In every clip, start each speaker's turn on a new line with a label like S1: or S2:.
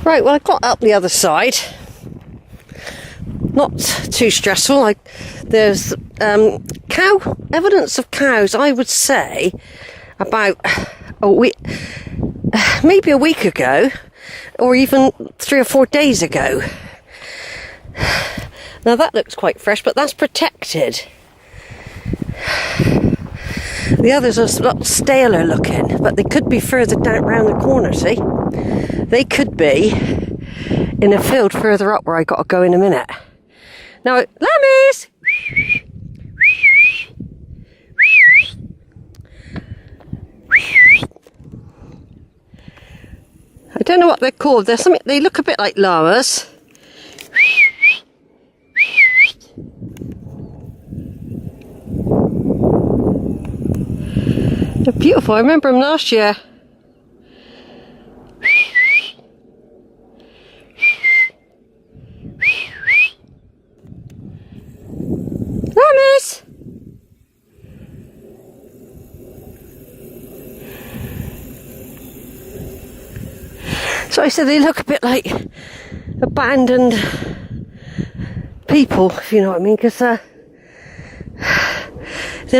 S1: Right, well, I got up the other side. Not too stressful. There's evidence of cows, I would say, about a week, maybe a week ago, or even 3 or 4 days ago. Now that looks quite fresh, but that's protected. The others are a lot staler looking, but they could be further down round the corner, see? They could be in a field further up where I got to go in a minute. Now, lammies! I don't know what they're called. They're something, they look a bit like llamas. They're beautiful. I remember them last year. Lammies! So I said they look a bit like abandoned people, if you know what I mean, because they're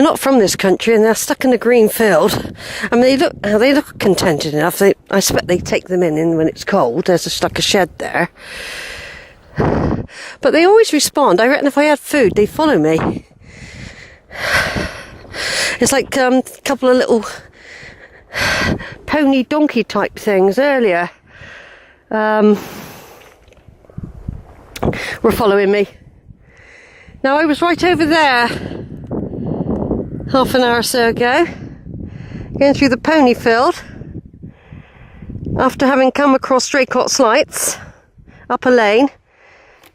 S1: not from this country and they're stuck in a green field. I mean, they look contented enough. I expect they take them in when it's cold. There's like a shed there. But they always respond. I reckon if I had food, they'd follow me. It's like a couple of little pony donkey type things earlier. Were following me. Now I was right over there half an hour or so ago, going through the pony field after having come across Draycott Sleights up a lane.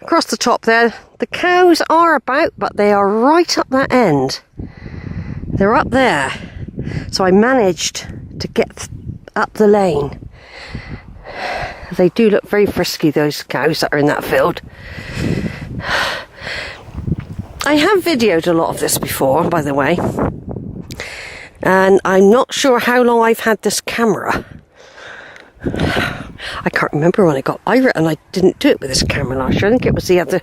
S1: Across the top there, the cows are about, but they are right up that end. They're up there. So I managed to get up the lane. They do look very frisky, those cows that are in that field. I have videoed a lot of this before, by the way. And I'm not sure how long I've had this camera. I can't remember when I reckon I didn't do it with this camera last year. I think it was the other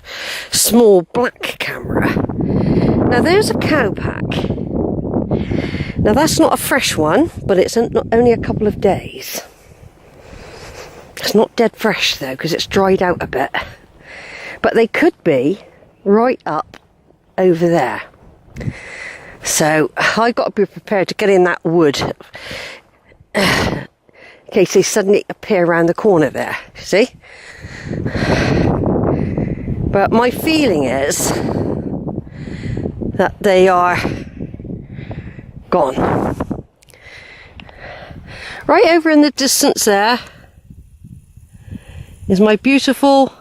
S1: small black camera. Now there's a cow pack. Now that's not a fresh one, but it's only a couple of days. It's not dead fresh though, because it's dried out a bit. But they could be right up over there. So I've got to be prepared to get in that wood. In case they suddenly appear around the corner there, see? But my feeling is that they are gone. Right over in the distance there is my beautiful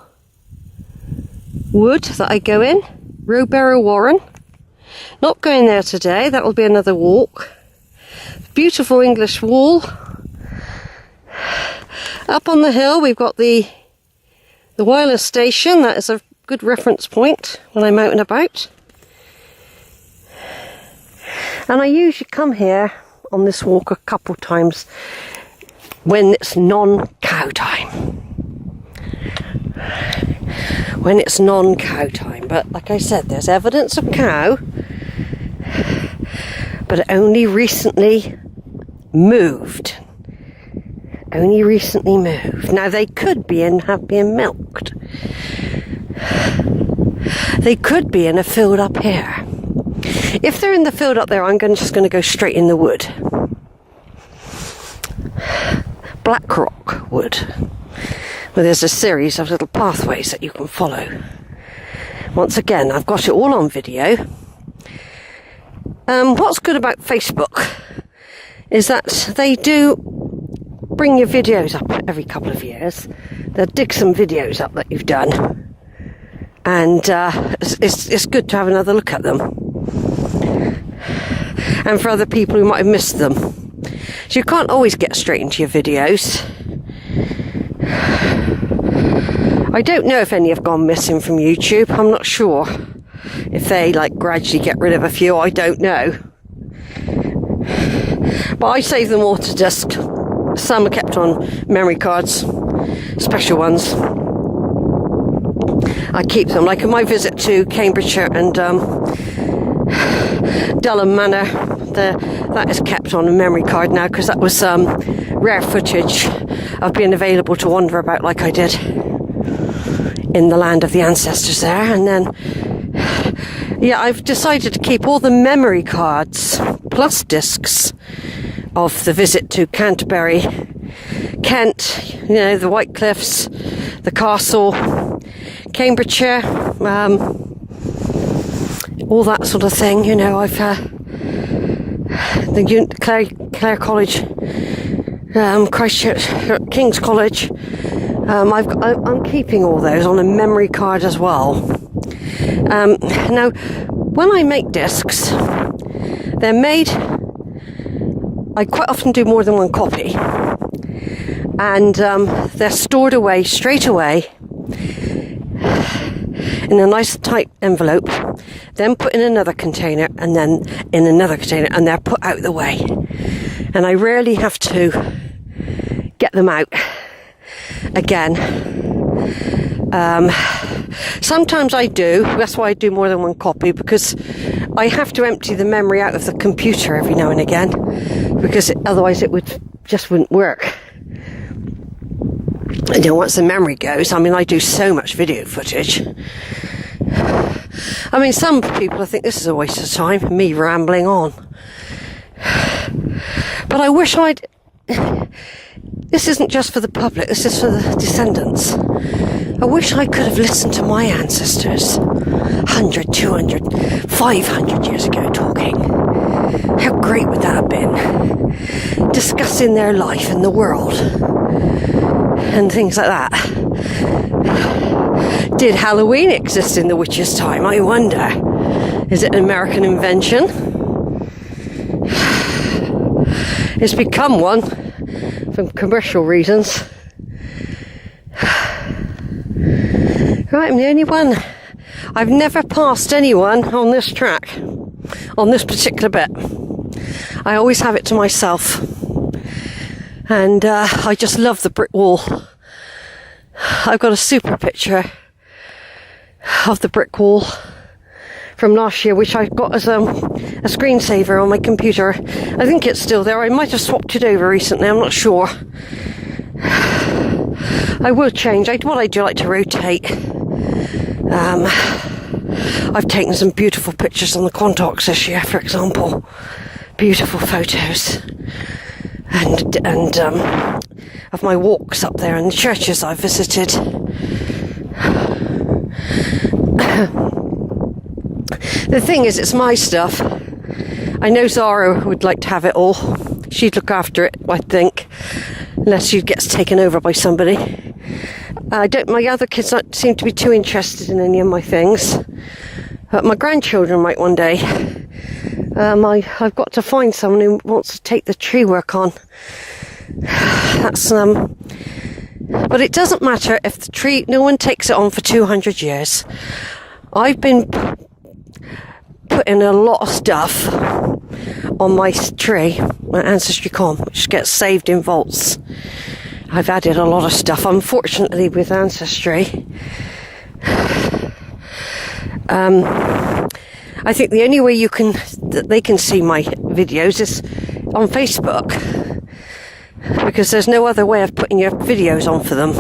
S1: wood that I go in, Rowbarrow Warren. Not going there today, that will be another walk. Beautiful English wall. Up on the hill we've got the wireless station. That is a good reference point when I'm out and about. And I usually come here on this walk a couple times when it's non-cow time. When it's non-cow time. But like I said, there's evidence of cow, but it only recently moved. Only recently moved. Now they could be have been milked. They could be in a field up here. If they're in the field up there, I'm just going to go straight in the wood. Black rock wood. Well, there's a series of little pathways that you can follow. Once again, I've got it all on video. What's good about Facebook is that they do bring your videos up every couple of years. They'll dig some videos up that you've done, and it's good to have another look at them, and for other people who might have missed them. So you can't always get straight into your videos. I don't know if any have gone missing from YouTube. I'm not sure if they gradually get rid of a few. I don't know, but I save them all to disk. Some are kept on memory cards, special ones. I keep them. Like in my visit to Cambridgeshire and Dulham Manor, that is kept on a memory card now, because that was rare footage of being available to wander about like I did in the land of the ancestors there. And then, yeah, I've decided to keep all the memory cards plus discs of the visit to Canterbury, Kent, you know, the White Cliffs, the castle, Cambridgeshire, all that sort of thing. You know, I've Clare College, Christchurch, King's College. I'm keeping all those on a memory card as well. Now, when I make discs, they're made. I quite often do more than one copy, and they're stored away straight away in a nice tight envelope, then put in another container, and then in another container, and they're put out the way. And I rarely have to get them out again. Sometimes I do. That's why I do more than one copy, because I have to empty the memory out of the computer every now and again, because otherwise it wouldn't work. You know, once the memory goes, I mean, I do so much video footage. I mean, some people think this is a waste of time, me rambling on. But I wish this isn't just for the public, this is for the descendants. I wish I could have listened to my ancestors 100, 200, 500 years ago talking. How great would that have been? Discussing their life and the world and things like that. Did Halloween exist in the witches' time? I wonder. Is it an American invention? It's become one for commercial reasons. Right, I'm the only one. I've never passed anyone on this track, on this particular bit. I always have it to myself. And I just love the brick wall. I've got a super picture of the brick wall from last year, which I got as a screensaver on my computer. I think it's still there. I might have swapped it over recently, I'm not sure. I will change. What I do like to rotate. I've taken some beautiful pictures on the Quantocks this year, for example. Beautiful photos. And of my walks up there and the churches I've visited. The thing is, it's my stuff. I know Zara would like to have it all. She'd look after it, I think, unless she gets taken over by somebody. My other kids don't seem to be too interested in any of my things. But my grandchildren might one day. I've got to find someone who wants to take the tree work on. But it doesn't matter if the tree, no one takes it on for 200 years. I've been putting a lot of stuff on my tree, my Ancestry.com, which gets saved in vaults. I've added a lot of stuff, unfortunately, with Ancestry. I think the only way that they can see my videos is on Facebook, because there's no other way of putting your videos on for them.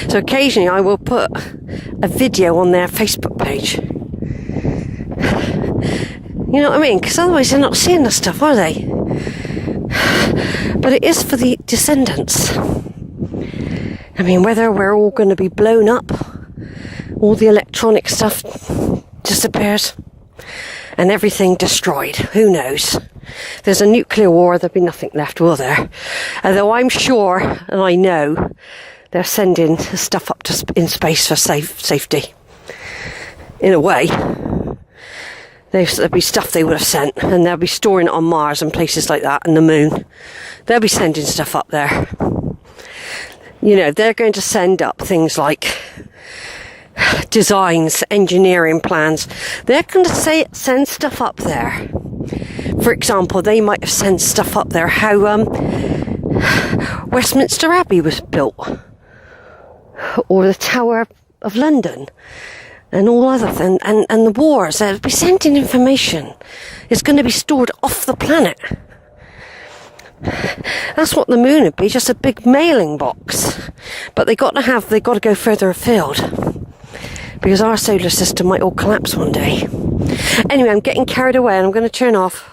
S1: So occasionally I will put a video on their Facebook page. You know what I mean? Because otherwise they're not seeing the stuff, are they? But it is for the descendants. I mean, whether we're all going to be blown up, all the electronic stuff disappears, and everything destroyed. Who knows? There's a nuclear war, there'll be nothing left, will there? Although I'm sure, and I know, they're sending stuff up in space for safety. In a way. There'll be stuff they would have sent, and they'll be storing it on Mars and places like that, and the moon. They'll be sending stuff up there. You know, they're going to send up things like designs, engineering plans. They're going to send stuff up there. For example, they might have sent stuff up there how Westminster Abbey was built. or the Tower of London, and all other things, and the wars. They'll be sending information. It's going to be stored off the planet. That's what the moon would be, just a big mailing box. But they've got to go further afield, because our solar system might all collapse one day. Anyway, I'm getting carried away and I'm going to turn off.